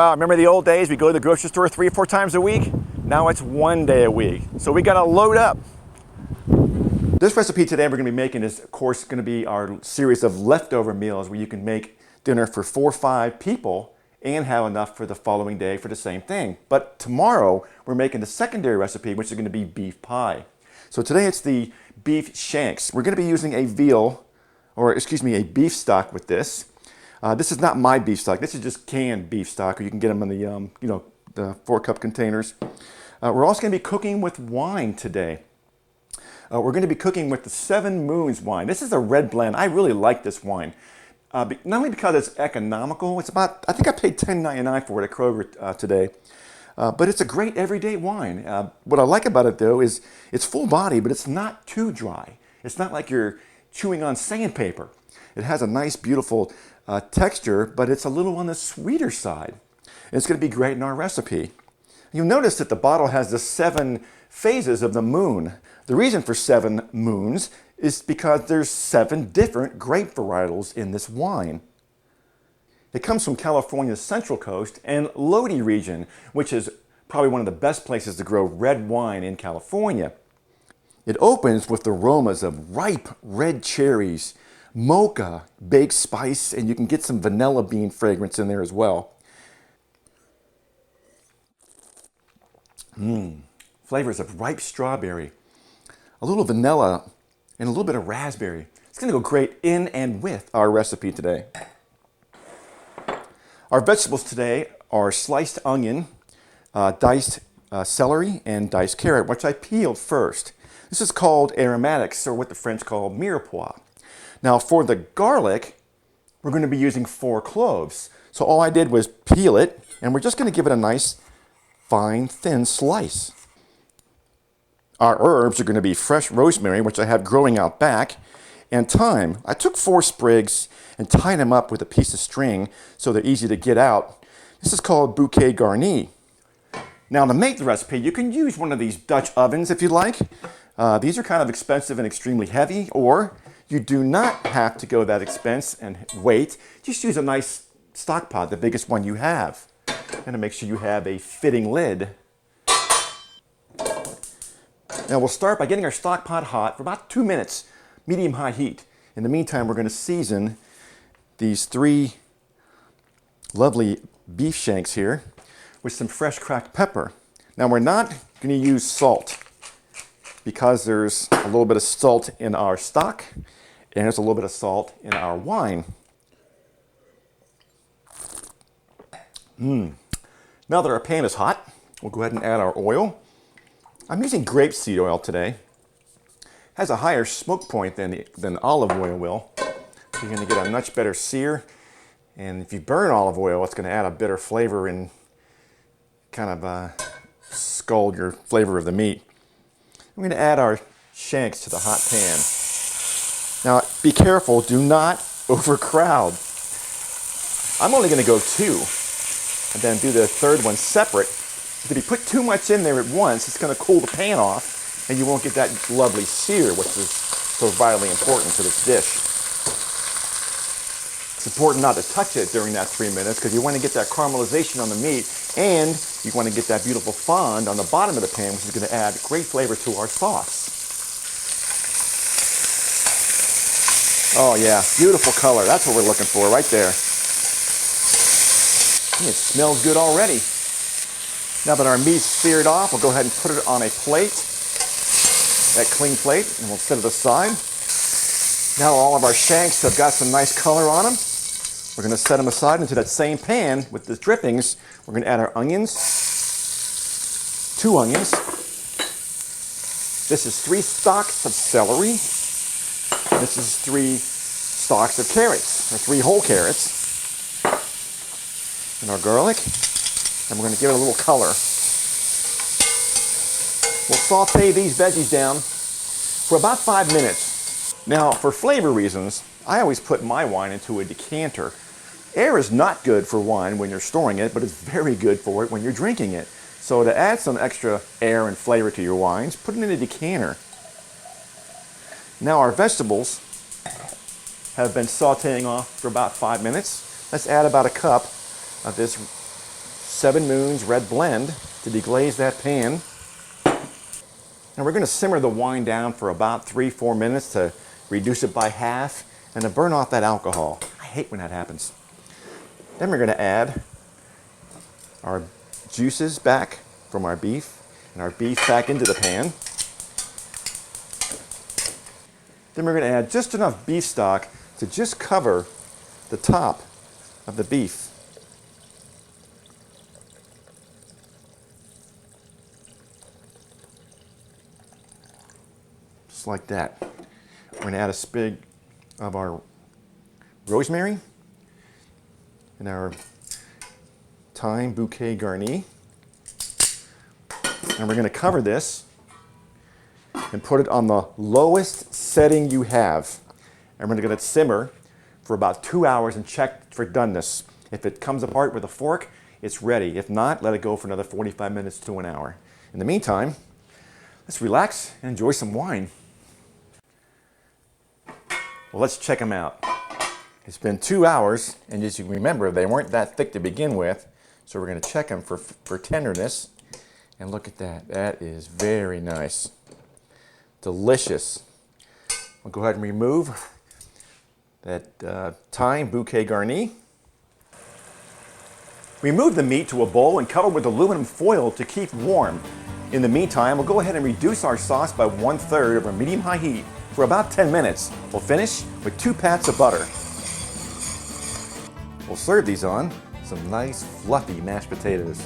Wow, remember the old days? We go to the grocery store 3 or 4 times a week? Now it's 1 day a week. So we gotta load up. This recipe today we're gonna be making is, of course, gonna be our series of leftover meals where you can make dinner for 4 or 5 people and have enough for the following day for the same thing. But tomorrow, we're making the secondary recipe, which is gonna be beef pie. So today it's the beef shanks. We're gonna be using a a beef stock with this. This is not my beef stock. This is just canned beef stock, or you can get them in the 4-cup containers. We're also going to be cooking with wine today. We're going to be cooking with the 7 Moons wine. This is a red blend. I really like this wine. Not only because it's economical. It's about, I think I paid $10.99 for it at Kroger today. But it's a great everyday wine. What I like about it though is it's full body, but it's not too dry. It's not like you're chewing on sandpaper. It has a nice, beautiful texture, but it's a little on the sweeter side. And it's going to be great in our recipe. You'll notice that the bottle has the 7 phases of the moon. The reason for 7 moons is because there's 7 different grape varietals in this wine. It comes from California's Central Coast and Lodi region, which is probably one of the best places to grow red wine in California. It opens with aromas of ripe red cherries, mocha, baked spice, and you can get some vanilla bean fragrance in there as well. Flavors of ripe strawberry, a little vanilla, and a little bit of raspberry. It's going to go great in and with our recipe today. Our vegetables today are sliced onion, diced celery, and diced carrot, which I peeled first. This is called aromatics, or what the French call mirepoix. Now for the garlic, we're going to be using 4 cloves. So all I did was peel it, and we're just going to give it a nice, fine, thin slice. Our herbs are going to be fresh rosemary, which I have growing out back, and thyme. I took 4 sprigs and tied them up with a piece of string so they're easy to get out. This is called bouquet garni. Now to make the recipe, you can use one of these Dutch ovens if you like. These are kind of expensive and extremely heavy, or you do not have to go that expense and wait. Just use a nice stock pot, the biggest one you have. And to make sure you have a fitting lid. Now we'll start by getting our stock pot hot for about 2 minutes, medium-high heat. In the meantime, we're going to season these 3 lovely beef shanks here with some fresh cracked pepper. Now we're not going to use salt because there's a little bit of salt in our stock and there's a little bit of salt in our wine. Now that our pan is hot, we'll go ahead and add our oil. I'm using grapeseed oil today. It has a higher smoke point than olive oil will. So you're going to get a much better sear. And if you burn olive oil, it's going to add a bitter flavor and kind of scald your flavor of the meat. I'm going to add our shanks to the hot pan. Now, be careful, do not overcrowd. I'm only going to go 2 and then do the 3rd one separate. If you put too much in there at once, it's going to cool the pan off and you won't get that lovely sear, which is so vitally important to this dish. It's important not to touch it during that 3 minutes because you want to get that caramelization on the meat and you want to get that beautiful fond on the bottom of the pan, which is going to add great flavor to our sauce. Oh yeah, beautiful color. That's what we're looking for right there. It smells good already. Now that our meat's seared off, we'll go ahead and put it on a plate, that clean plate, and we'll set it aside. Now all of our shanks have got some nice color on them. We're going to set them aside into that same pan with the drippings. We're going to add our onions, 2 onions. This is 3 stalks of celery. This is 3 stalks of carrots, or 3 whole carrots. And our garlic. And we're going to give it a little color. We'll saute these veggies down for about 5 minutes. Now, for flavor reasons, I always put my wine into a decanter. Air is not good for wine when you're storing it, but it's very good for it when you're drinking it. So to add some extra air and flavor to your wines, put it in a decanter. Now our vegetables have been sauteing off for about 5 minutes. Let's add about a cup of this 7 Moons red blend to deglaze that pan. And we're going to simmer the wine down for about 3-4 minutes to reduce it by half and to burn off that alcohol. I hate when that happens. Then we're going to add our juices back from our beef and our beef back into the pan. Then we're going to add just enough beef stock to just cover the top of the beef. Just like that. We're going to add a sprig of our rosemary and our thyme bouquet garni. And we're going to cover this and put it on the lowest setting you have. And we're going to let it simmer for about 2 hours and check for doneness. If it comes apart with a fork, it's ready. If not, let it go for another 45 minutes to an hour. In the meantime, let's relax and enjoy some wine. Well, let's check them out. It's been 2 hours, and as you remember, they weren't that thick to begin with, so we're going to check them for tenderness. And look at that. That is very nice. Delicious. I'll go ahead and remove that thyme bouquet garni. Remove the meat to a bowl and cover with aluminum foil to keep warm. In the meantime, we'll go ahead and reduce our sauce by 1/3 over medium-high heat for about 10 minutes. We'll finish with 2 pats of butter. We'll serve these on some nice fluffy mashed potatoes.